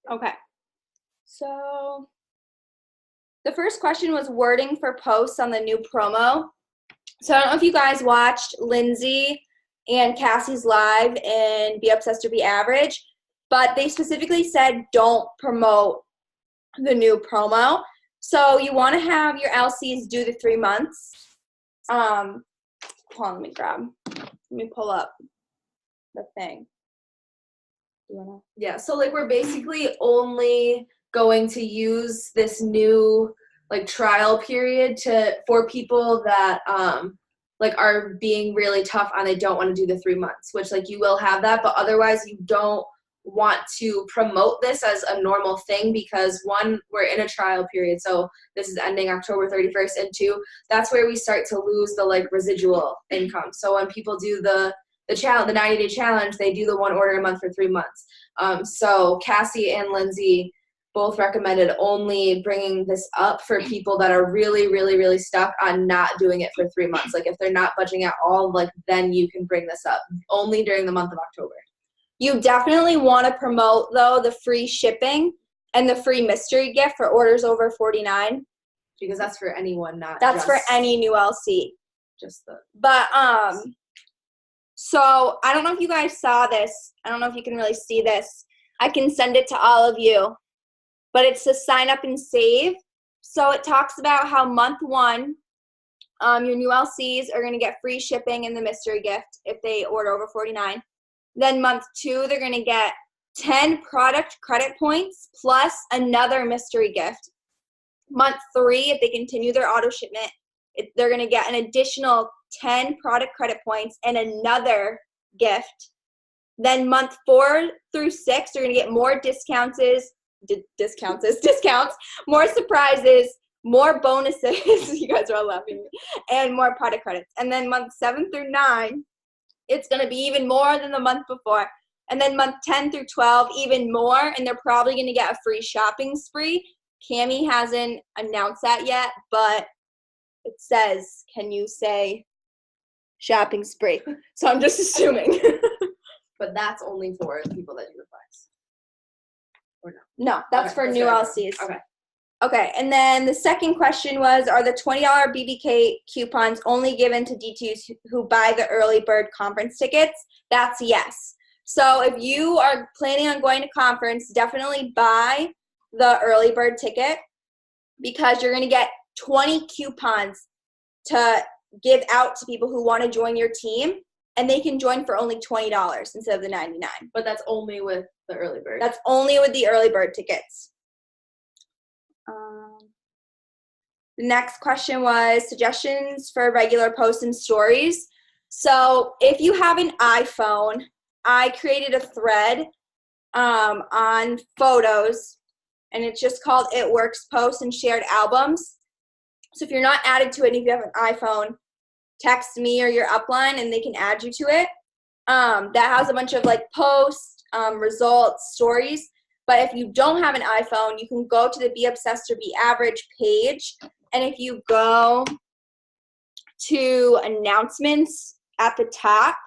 Okay. So the first question was wording for posts on the new promo. So I don't know if you guys watched Lindsay and Cassie's live in Be Obsessed or Be Average, but they specifically said don't promote the new promo. So you want to have your LCs do the 3 months. Hold on, let me pull up the thing. Yeah, so like we're basically only going to use this new like trial period for people that like are being really tough and they don't want to do the 3 months, which like you will have that, but otherwise you don't want to promote this as a normal thing because one, we're in a trial period, so this is ending October 31st, and two, that's where we start to lose the like residual income. So when people do the challenge, the 90-day challenge, they do the 1 order a month for 3 months. So Cassie and Lindsay both recommended only bringing this up for people that are really, really, really stuck on not doing it for 3 months. Like if they're not budging at all, like then you can bring this up only during the month of October. You definitely want to promote though the free shipping and the free mystery gift for orders over $49. Because that's for anyone, that's for any new LC. But so I don't know if you guys saw this. I don't know if you can really see this. I can send it to all of you. But it's to sign up and save. So it talks about how month 1, your new LCs are going to get free shipping and the mystery gift if they order over $49. Then month 2, they're going to get 10 product credit points plus another mystery gift. Month 3, if they continue their auto shipment, they're going to get an additional 10 product credit points and another gift. Then month 4 through 6, they're going to get more discounts, more surprises, more bonuses. You guys are all laughing at me. And more product credits. And then month 7 through 9, it's going to be even more than the month before. And then month 10 through 12, even more. And they're probably going to get a free shopping spree. Cammie hasn't announced that yet, but it says, can you say shopping spree? So I'm just assuming. But that's only for people that do the flex. Or no? No, that's for new LCs. Okay. Okay, and then the second question was, are the $20 BBK coupons only given to D2s who buy the early bird conference tickets? That's yes. So if you are planning on going to conference, definitely buy the early bird ticket because you're going to get 20 coupons to give out to people who want to join your team, and they can join for only $20 instead of the $99. But that's only with the early bird. That's only with the early bird tickets. The next question was suggestions for regular posts and stories. So if you have an iPhone, I created a thread on photos, and it's just called It Works Posts and Shared Albums. So if you're not added to it, and if you have an iPhone, text me or your upline, and they can add you to it. That has a bunch of like posts, results, stories. But if you don't have an iPhone, you can go to the Be Obsessed or Be Average page. And if you go to announcements at the top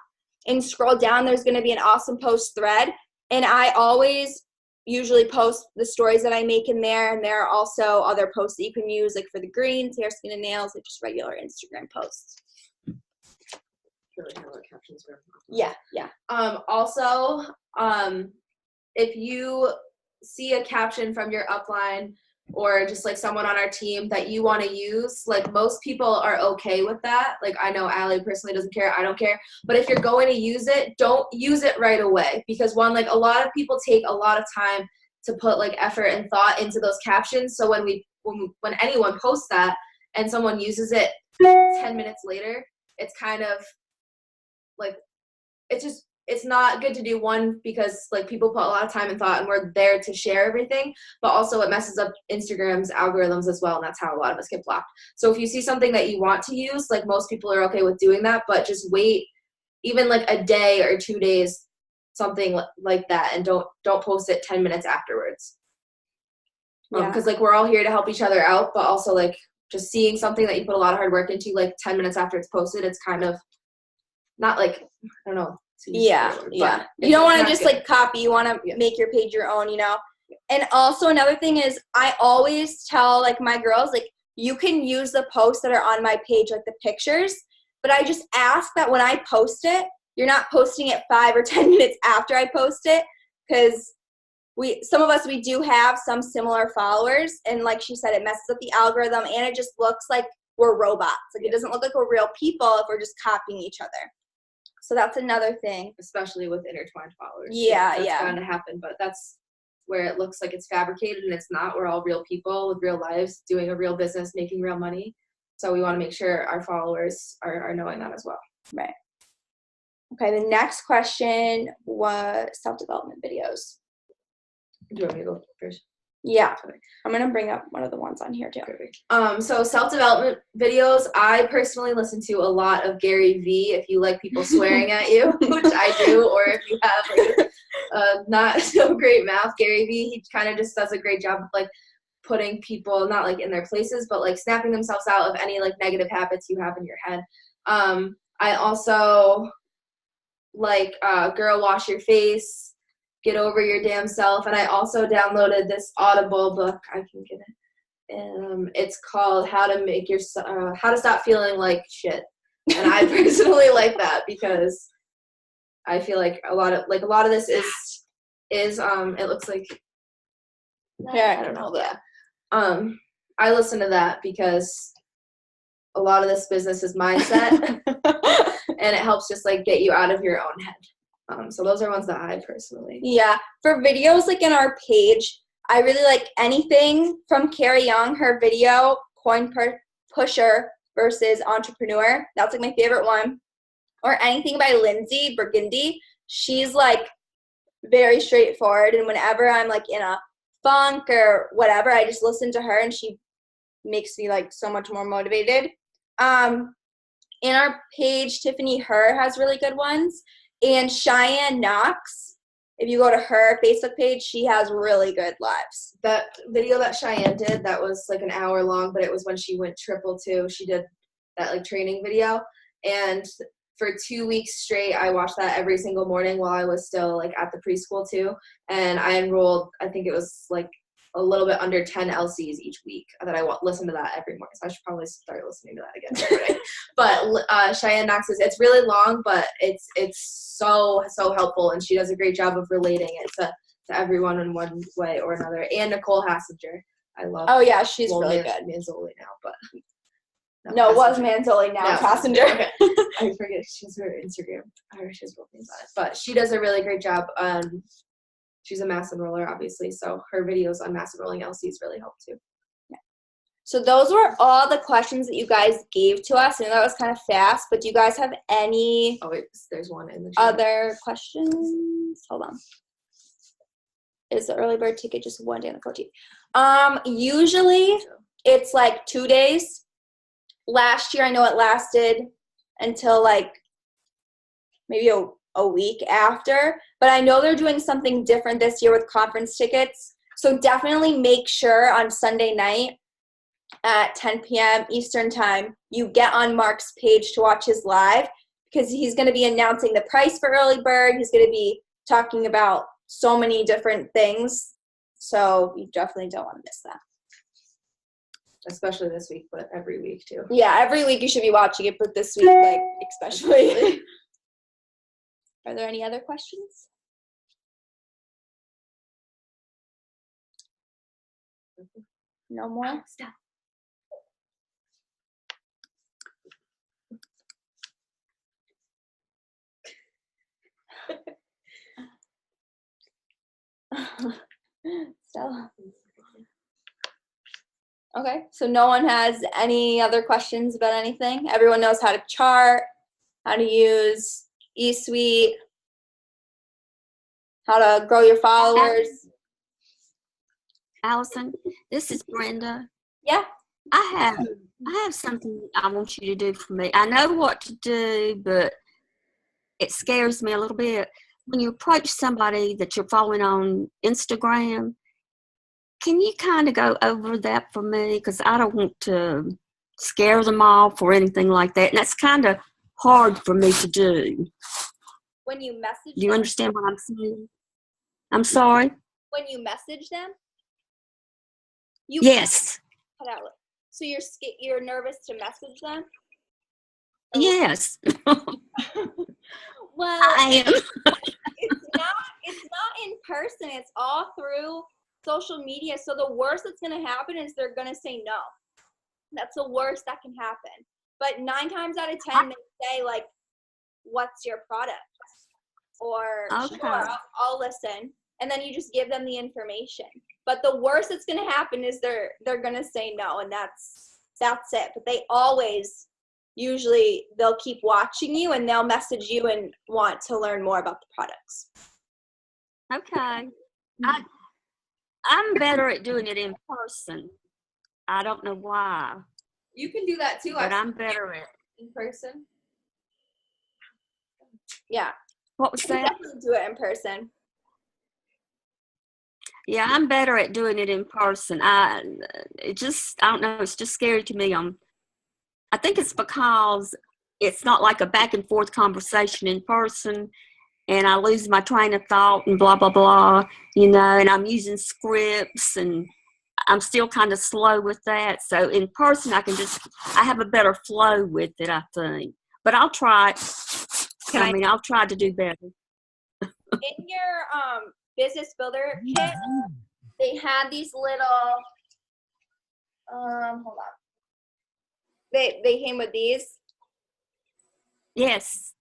and scroll down, there's going to be an awesome post thread. And I always usually post the stories that I make in there. And there are also other posts that you can use, like for the greens, hair, skin, and nails, like just regular Instagram posts. Yeah. Also, if you see a caption from your upline or just like someone on our team that you want to use, like most people are okay with that. Like I know Allie personally doesn't care. I don't care. But if you're going to use it, don't use it right away because one, like a lot of people take a lot of time to put like effort and thought into those captions. So when anyone posts that and someone uses it 10 minutes later, it's kind of like, it's not good to do, one, because like people put a lot of time and thought and we're there to share everything, but also it messes up Instagram's algorithms as well, and that's how a lot of us get blocked. So if you see something that you want to use, like most people are okay with doing that, but just wait even like a day or 2 days, something like that, and don't post it 10 minutes afterwards. Because like we're all here to help each other out, but also like just seeing something that you put a lot of hard work into like 10 minutes after it's posted, it's kind of not like, I don't know. Yeah. You don't want to just like copy. You want to make your page your own, you know? And also another thing is I always tell like my girls, like, you can use the posts that are on my page, like the pictures, but I just ask that when I post it, you're not posting it 5 or 10 minutes after I post it, because some of us, we do have some similar followers, and like she said, it messes up the algorithm, and it just looks like we're robots. Like, it doesn't look like we're real people if we're just copying each other. So that's another thing. Especially with intertwined followers. Yeah, that's bound to happen, but that's where it looks like it's fabricated, and it's not. We're all real people with real lives, doing a real business, making real money. So we want to make sure our followers are knowing that as well. Right. Okay, the next question was self-development videos. Do you want me to go first? Yeah, I'm going to bring up one of the ones on here too. So self-development videos, I personally listen to a lot of Gary Vee, if you like people swearing at you, which I do, or if you have like not so great mouth. Gary Vee, he kind of just does a great job of like putting people not like in their places, but like snapping themselves out of any like negative habits you have in your head. I also like Girl Wash Your Face, Get Over Your Damn Self, and I also downloaded this Audible book. I can get it. It's called How to Stop Feeling Like Shit, and I personally like that because I feel like a lot of this is it looks like, Yeah, I don't know that. I listen to that because a lot of this business is mindset, and it helps just like get you out of your own head. So those are ones that I personally. Yeah, for videos like in our page, I really like anything from Carrie Young, her video, Coin Pusher versus Entrepreneur. That's like my favorite one. Or anything by Lindsay Burgundy. She's like very straightforward, and whenever I'm like in a funk or whatever, I just listen to her, and she makes me like so much more motivated. In our page, Tiffany Herr has really good ones, and Cheyenne Knox, if you go to her Facebook page, she has really good lives. That video that Cheyenne did, that was like an hour long, but it was when she went 222. She did that like training video, and for 2 weeks straight, I watched that every single morning while I was still like at the preschool too. And I enrolled, I think it was like a little bit under 10 LCs each week that I listen to that every morning. So I should probably start listening to that again every day. But Cheyenne Knox it's really long, but it's so helpful, and she does a great job of relating it to everyone in one way or another. And Nicole Hassinger, I love. Oh yeah, she's really good. Manzoli now, but no, it was Manzoli, now it's Hassinger. Okay. I forget she's her Instagram. She has both names on it, but she does a really great job. She's a mass enroller, obviously, so her videos on mass enrolling LCs really help too. Yeah. So those were all the questions that you guys gave to us, and that was kind of fast. But do you guys have any? Oh wait, there's one in the chat. Other questions? Hold on. Is the early bird ticket just one day on the coaching? Usually it's like 2 days. Last year, I know it lasted until like maybe a week after, but I know they're doing something different this year with conference tickets. So definitely make sure on Sunday night at 10 p.m. Eastern time, you get on Mark's page to watch his live, because he's going to be announcing the price for early bird. He's going to be talking about so many different things. So you definitely don't want to miss that. Especially this week, but every week too. Yeah, every week you should be watching it, but this week, like, especially. Are there any other questions? No more? Stop. So. Okay, so no one has any other questions about anything? Everyone knows how to chart, how to use eSuite, how to grow your followers. Allison, this is Brenda. Yeah. I have something I want you to do for me. I know what to do, but it scares me a little bit. When you approach somebody that you're following on Instagram, can you kind of go over that for me? Because I don't want to scare them off or anything like that. And that's kind of hard for me to do. When you message Do you understand what I'm saying? I'm sorry? when you message them? You Yes. cut out. So you're nervous to message them? Yes. Well, I am. it's not in person. It's all through social media. So the worst that's going to happen is they're going to say no. That's the worst that can happen. But 9 times out of 10, they say, like, what's your product? Or, Okay. sure, I'll listen. And then you just give them the information. But the worst that's going to happen is they're going to say no, and that's it. But they always, usually, they'll keep watching you, and they'll message you and want to learn more about the products. Okay. I'm better at doing it in person. I don't know why, You can do that too. but I'm better at. In person. Yeah. What was You that? definitely do it in person. Yeah, I'm better at doing it in person. I don't know. It's just scary to me. I think it's because it's not like a back and forth conversation in person, and I lose my train of thought and blah, blah, blah, and I'm using scripts, and I'm still kind of slow with that. So in person, I have a better flow with it, I think. But I'll try. I'll try to do better. In your business builder kit, they had these little, hold on. They came with these. Yes.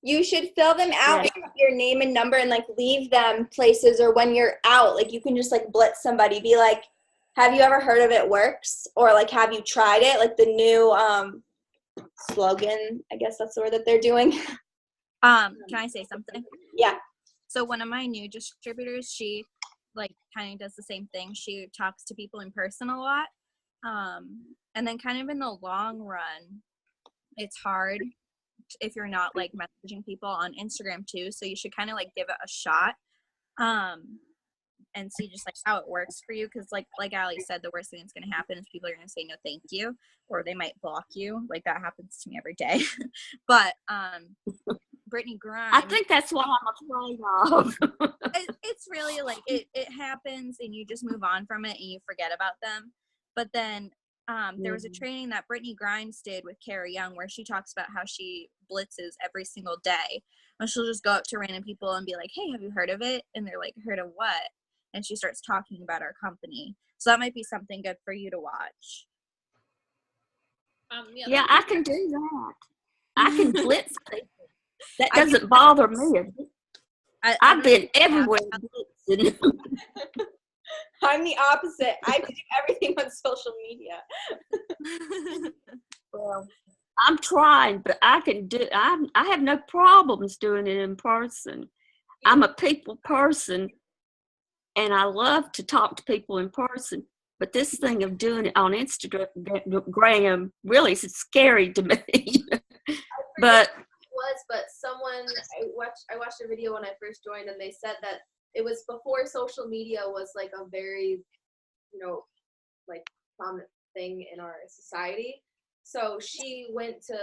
You should fill them out Yes. and put your name and number and like leave them places, or when you're out, like you can just like blitz somebody, be like, have you ever heard of It Works? Or like, have you tried it? Like the new slogan, I guess that's the word that they're doing. Can I say something? Yeah. So one of my new distributors, she like kind of does the same thing. She talks to people in person a lot. And then kind of in the long run, it's hard if you're not like messaging people on Instagram too. So you should kind of like give it a shot. And see just like how it works for you. Cause like Ali said, the worst thing that's going to happen is people are going to say no, thank you, or they might block you. Like that happens to me every day. But, Brittany Grimes. I think that's what I'm afraid of. It's really like it happens and you just move on from it and you forget about them. But then there was a training that Brittany Grimes did with Kara Young where she talks about how she blitzes every single day. And she'll just go up to random people and be like, hey, have you heard of it? And they're like, heard of what? And she starts talking about our company. So that might be something good for you to watch. Yeah, I can do that. I can blitz people. That doesn't bother me. I've been everywhere blitzing. I'm the opposite. I do everything on social media. Well, I'm trying, but I have no problems doing it in person. I'm a people person, and I love to talk to people in person. But this thing of doing it on Instagram really is scary to me. But someone I watched a video when I first joined, and they said that it was before social media was like a very, like prominent thing in our society. So she went to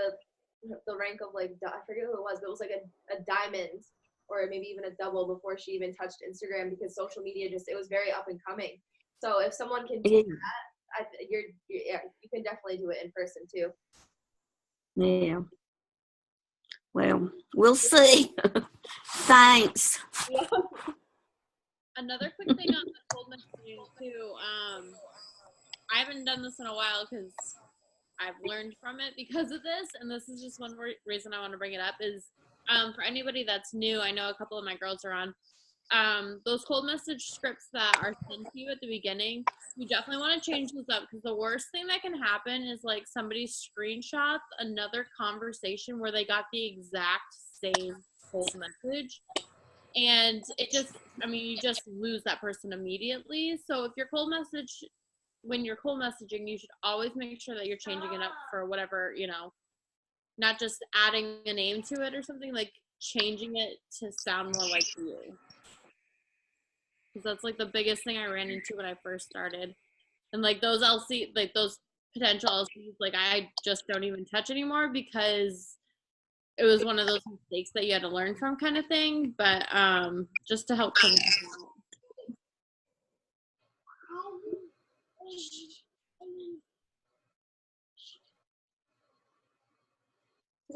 the rank of like, I forget who it was, but it was like a diamond or maybe even a double before she even touched Instagram, because social media it was very up and coming. So if someone can do that, you can definitely do it in person too. Yeah. Well, we'll see. Thanks. Another quick thing on the cold messaging too. I haven't done this in a while because I've learned from it because of this, and this is just one reason I want to bring it up is for anybody that's new. I know a couple of my girls are on. Those cold message scripts that are sent to you at the beginning, you definitely want to change those up, because the worst thing that can happen is like somebody screenshots another conversation where they got the exact same cold message, and you just lose that person immediately. So if when you're cold messaging, you should always make sure that you're changing it up for whatever, not just adding a name to it or something, like changing it to sound more like you. Because that's like the biggest thing I ran into when I first started. And like those those potential LCs, like I just don't even touch anymore because it was one of those mistakes that you had to learn from kind of thing. But just to help some people out.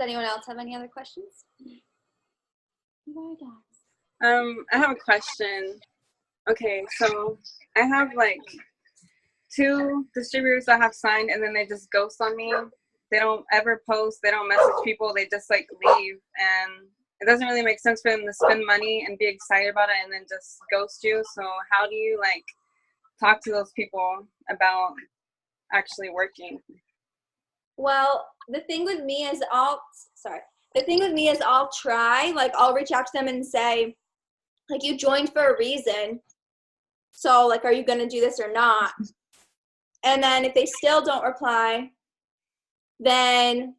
anyone else have any other questions? I have a question. Okay, so I have like 2 distributors that have signed, and then they just ghost on me. They don't ever post. They don't message people. They just like leave, and it doesn't really make sense for them to spend money and be excited about it and then just ghost you. So how do you like talk to those people about actually working? Well, the thing with me is I'll try, like I'll reach out to them and say, like, you joined for a reason. So like, are you going to do this or not? And then if they still don't reply, then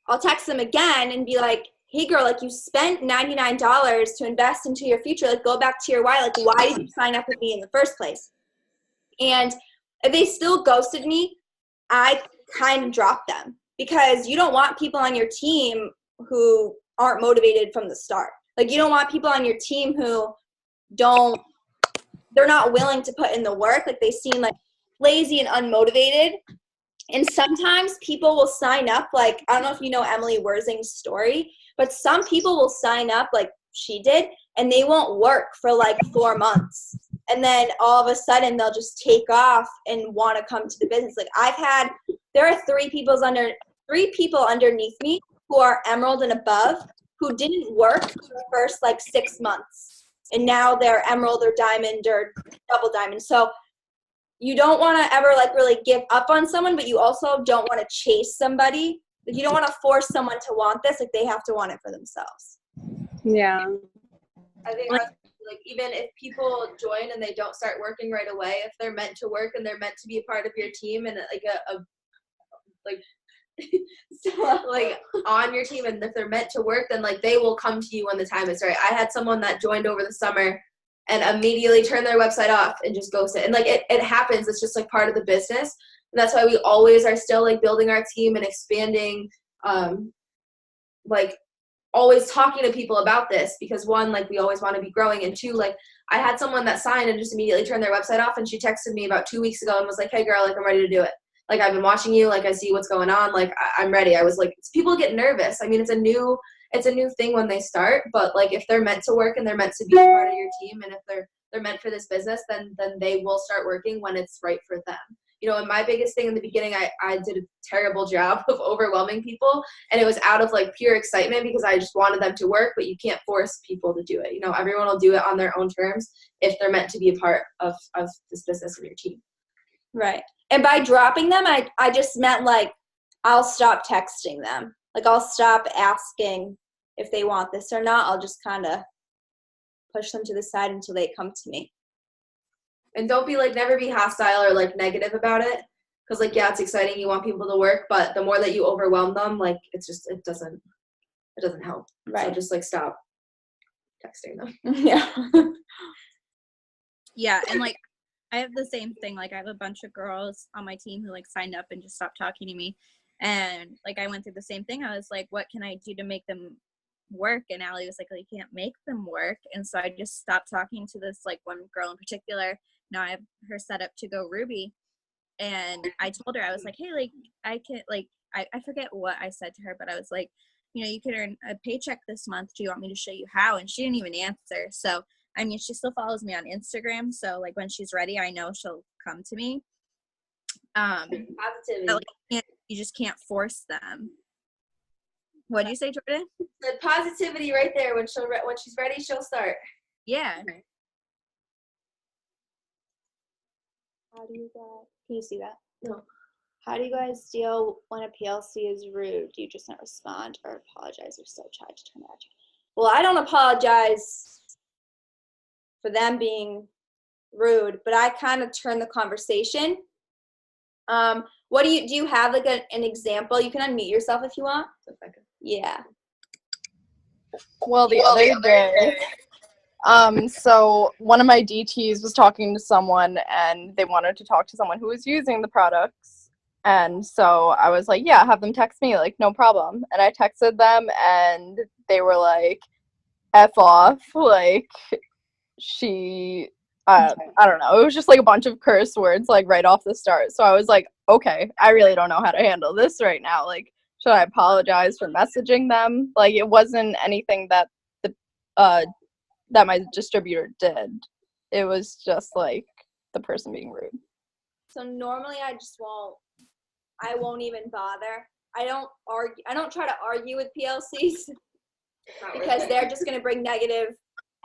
I'll text them again and be like, hey girl, like you spent $99 to invest into your future. Like go back to your why. Like why did you sign up with me in the first place? And if they still ghosted me, I kind of drop them, because you don't want people on your team who aren't motivated from the start. Like you don't want people on your team who they're not willing to put in the work. Like they seem like lazy and unmotivated. And sometimes people will sign up, like, I don't know if you know Emily Wurzing's story, but some people will sign up like she did, and they won't work for like 4 months. And then all of a sudden they'll just take off and want to come to the business. Like there are 3 people underneath me who are emerald and above who didn't work for the first like 6 months. And now they're emerald or diamond or double diamond. So you don't want to ever like really give up on someone, but you also don't want to chase somebody. Like you don't want to force someone to want this. Like they have to want it for themselves. Yeah. I think that's, like, even if people join and they don't start working right away, if they're meant to work and they're meant to be a part of your team and like still like on your team, and if they're meant to work, then like they will come to you when the time is right. I had someone that joined over the summer and immediately turned their website off and just ghosted. And like it happens. It's just like part of the business. And that's why we always are still like building our team and expanding, like always talking to people about this, because 1, like we always want to be growing, and 2, like I had someone that signed and just immediately turned their website off, and she texted me about 2 weeks ago and was like, hey girl, like I'm ready to do it. Like I've been watching you, like I see what's going on, like I'm ready. I was like, people get nervous. I mean, it's a new thing when they start, but like if they're meant to work and they're meant to be a part of your team, and if they're meant for this business, then they will start working when it's right for them. You know, and my biggest thing in the beginning, I did a terrible job of overwhelming people, and it was out of like pure excitement because I just wanted them to work, but you can't force people to do it. You know, everyone will do it on their own terms if they're meant to be a part of this business and your team. Right. And by dropping them, I just meant like I'll stop texting them. Like I'll stop asking if they want this or not. I'll just kind of push them to the side until they come to me. And don't be like, never be hostile or like negative about it. Because like, yeah, it's exciting. You want people to work, but the more that you overwhelm them, like it doesn't help. Right. So just like stop texting them. Yeah. Yeah. And like, I have the same thing. Like I have a bunch of girls on my team who like signed up and just stopped talking to me. And like, I went through the same thing. I was like, what can I do to make them work? And Allie was like, well, you can't make them work. And so I just stopped talking to this like one girl in particular. Now I have her set up to go Ruby. And I told her, I was like, hey, like I can like, I forget what I said to her, but I was like, you know, you can earn a paycheck this month. Do you want me to show you how? And she didn't even answer. So I mean, she still follows me on Instagram, so like when she's ready, I know she'll come to me. Positivity. But, like, you just can't force them. What did you say, Jordan? The positivity right there. When she's ready, she'll start. Yeah. How do you guys? Can you see that? No. How do you guys deal when a PLC is rude? Do you just not respond or apologize or still try to turn it at you? Well, I don't apologize for them being rude, but I kind of turn the conversation. What do you have like an example? You can unmute yourself if you want. Yeah. Well, the other day, so one of my DTs was talking to someone and they wanted to talk to someone who was using the products. And so I was like, yeah, have them text me, like, no problem. And I texted them and they were like, F off, like, I don't know, it was just like a bunch of curse words like right off the start. So I was like, okay, I really don't know how to handle this right now. Like, should I apologize for messaging them? Like, it wasn't anything that that my distributor did. It was just like the person being rude. So normally I won't even bother. I don't try to argue with PLCs because they're just going to bring negative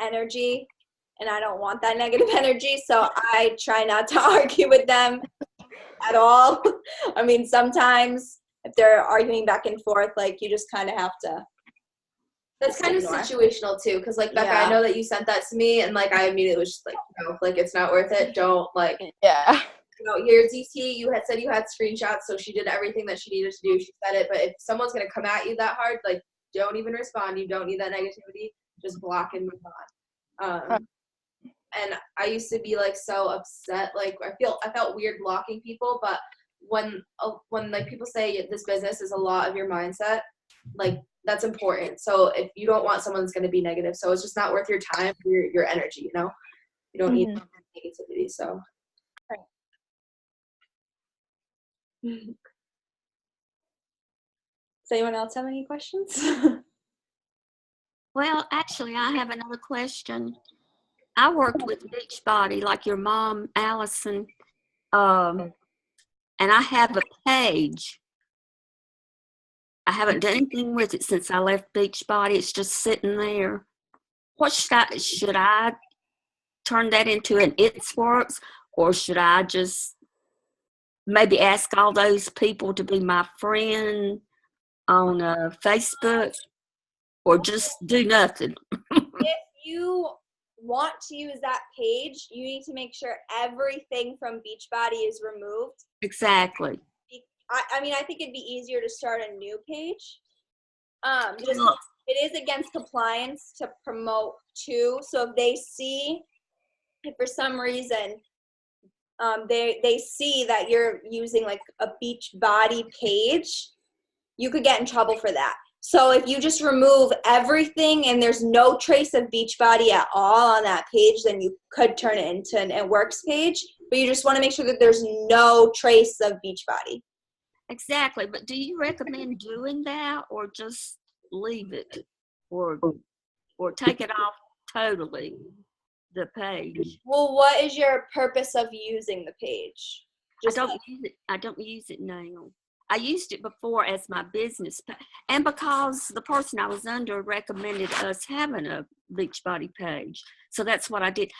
energy, and I don't want that negative energy, so I try not to argue with them at all. I mean, sometimes if they're arguing back and forth, like, you just kind of have to. That's kind of situational too, because like Becca, I know that you sent that to me, and like I immediately was just like, no, like it's not worth it. Don't like. Yeah. You know, your DT, you had said you had screenshots, so she did everything that she needed to do. She said it, but if someone's gonna come at you that hard, like, don't even respond. You don't need that negativity. Just block and move on. And I used to be like so upset. Like I felt weird blocking people, but when like people say this business is a lot of your mindset, like that's important. So if you don't want someone that's going to be negative, so it's just not worth your time, your energy. You know, you don't need negativity. So. Does anyone else have any questions? Well, actually, I have another question. I worked with Beachbody, like your mom, Allison, and I have a page. I haven't done anything with it since I left Beachbody. It's just sitting there. What should I turn that into an It's Works, or should I just maybe ask all those people to be my friend on Facebook, or just do nothing? If you want to use that page, you need to make sure everything from Beachbody is removed. Exactly. I mean, I think it'd be easier to start a new page. Just it is against compliance to promote too. So if they see, if for some reason they see that you're using like a Beachbody page, you could get in trouble for that. So if you just remove everything and there's no trace of Beachbody at all on that page, then you could turn it into an It Works page. But you just want to make sure that there's no trace of Beachbody. Exactly. But do you recommend doing that, or just leave it, or take it off totally, the page? Well, what is your purpose of using the page? I don't use it now. I used it before as my business, and because the person I was under recommended us having a Beachbody page, so that's what I did.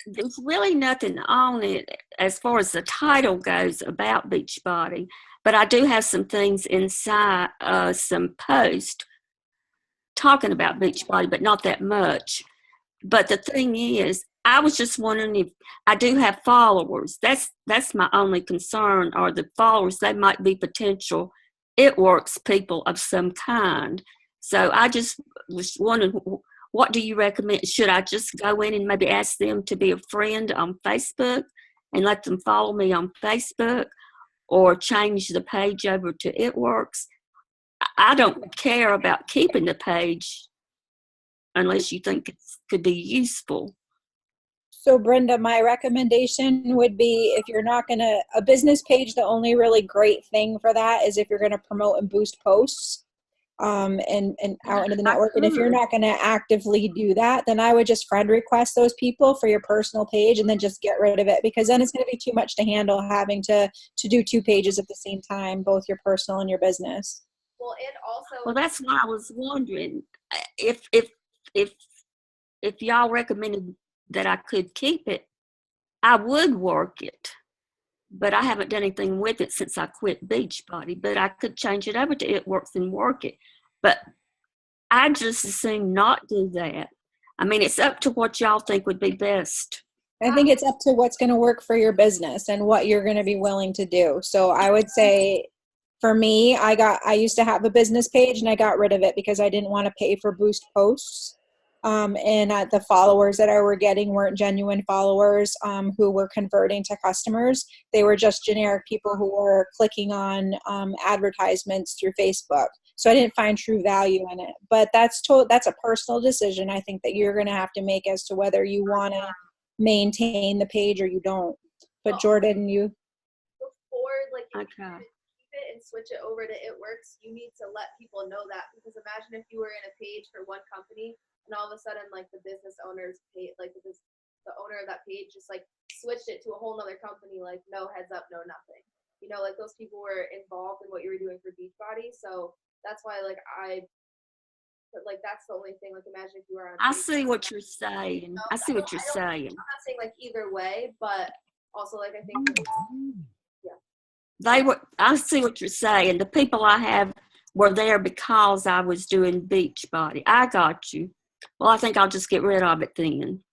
There's really nothing on it as far as the title goes about Beachbody, but I do have some things inside, some posts talking about Beachbody, but not that much. But the thing is, I was just wondering if I do have followers. That's my only concern, are the followers. They might be potential It Works people of some kind. So I just was wondering, what do you recommend? Should I just go in and maybe ask them to be a friend on Facebook and let them follow me on Facebook, or change the page over to It Works? I don't care about keeping the page unless you think it could be useful. So Brenda, my recommendation would be, if you're not gonna, a business page, the only really great thing for that is if you're gonna promote and boost posts and out into the network. And if you're not gonna actively do that, then I would just friend request those people for your personal page and then just get rid of it, because then it's gonna be too much to handle having to do 2 pages at the same time, both your personal and your business. Well, and also. Well, that's what I was wondering. If y'all recommended that I could keep it, I would work it. But I haven't done anything with it since I quit Beachbody. But I could change it over to It Works and work it. But I just assume not do that. I mean, it's up to what y'all think would be best. I think it's up to what's going to work for your business and what you're going to be willing to do. So I would say, for me, I used to have a business page and I got rid of it because I didn't want to pay for boost posts. And the followers that I were getting weren't genuine followers who were converting to customers. They were just generic people who were clicking on advertisements through Facebook. So I didn't find true value in it. But that's a personal decision, I think, that you're going to have to make as to whether you want to maintain the page or you don't. But Jordan, you? Before, like, Okay. it and switch it over to It Works, you need to let people know that, because imagine if you were in a page for one company and all of a sudden like the business owner's page, like the owner of that page just like switched it to a whole nother company, like no heads up, no nothing. You know, like those people were involved in what you were doing for Beachbody, so that's why like that's the only thing. Like imagine if you were on. I see what you're saying. I see what you're saying. I'm not saying like either way, but also like I think I see what you're saying. The people I have were there because I was doing Beachbody. I got you. Well, I think I'll just get rid of it then.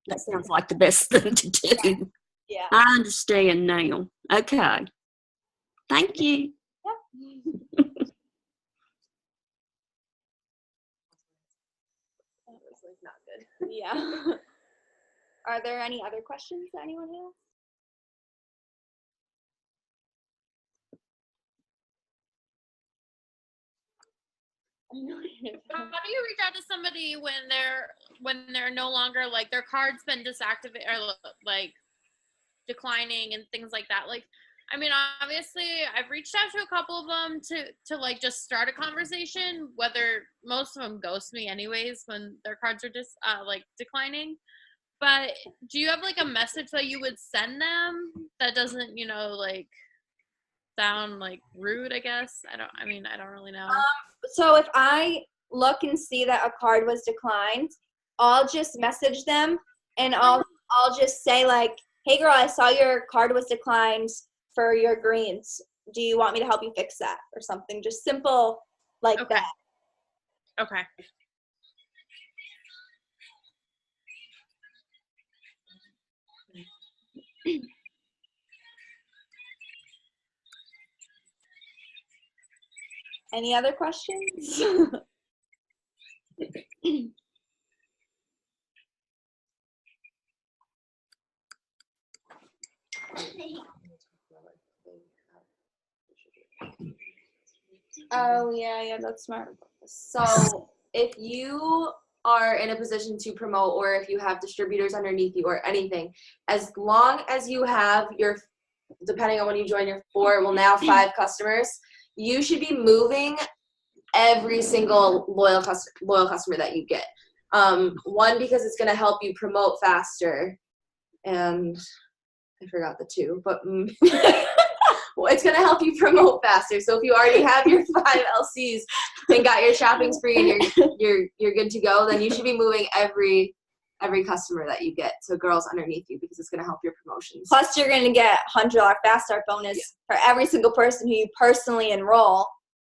That sounds like the best thing to do. Yeah. I understand now. Okay. Thank you. that was like not good. Yeah. Are there any other questions that anyone has? How do you reach out to somebody when they're no longer, like, their card's been deactivated or like declining and things like that? Like, I mean, obviously I've reached out to a couple of them to like just start a conversation, whether most of them ghost me anyways when their cards are like declining. But do you have like a message that you would send them that doesn't, you know, like sound like rude, I guess? I don't really know. So if I look and see that a card was declined, I'll just message them and I'll just say like, hey girl, I saw your card was declined for your greens. Do you want me to help you fix that? Or something just simple like that. Okay. Any other questions? Oh yeah, that's smart. So if you are in a position to promote, or if you have distributors underneath you or anything, as long as you have your, depending on when you join, your 5 customers, you should be moving every single loyal customer that you get. One, because it's going to help you promote faster, and I forgot the 2, but well, it's going to help you promote faster. So if you already have your 5 LCs and got your shopping spree and you're good to go, then you should be moving every customer that you get to girls underneath you, because it's going to help your promotions. Plus, you're going to get $100 Fast Start bonus for every single person who you personally enroll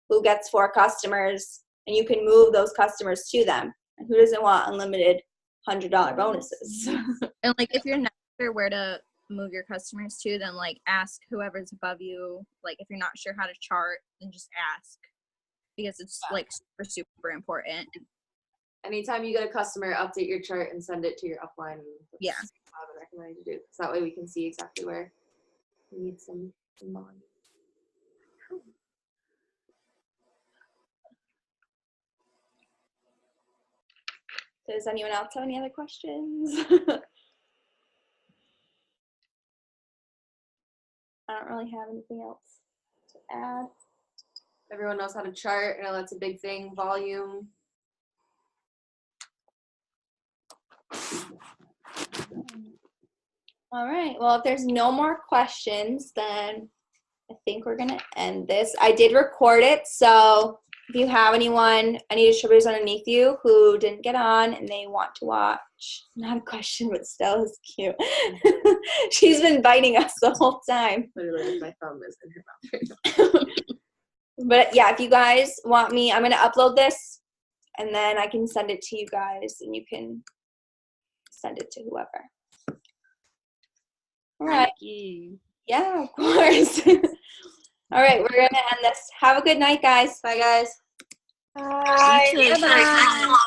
who gets 4 customers, and you can move those customers to them. And who doesn't want unlimited $100 bonuses? And like if you're not sure where to move your customers to, then like ask whoever's above you. Like if you're not sure how to chart, then just ask, because it's like super important. Anytime you get a customer, update your chart and send it to your upline. Yeah. I would recommend you do, so that way we can see exactly where we need some volume. Does anyone else have any other questions? I don't really have anything else to add. Everyone knows how to chart. I know that's a big thing. Volume. All right. Well, if there's no more questions, then I think we're going to end this. I did record it, so if you have any distributors underneath you who didn't get on and they want to watch, not a question, but still is cute. She's been biting us the whole time. Literally, my thumb is in her mouth. But yeah, if you guys want me, I'm going to upload this and then I can send it to you guys and you can send it to whoever. All right. Thank you. Yeah, of course. All right, we're going to end this. Have a good night, guys. Bye, guys. Bye. You too. Bye-bye.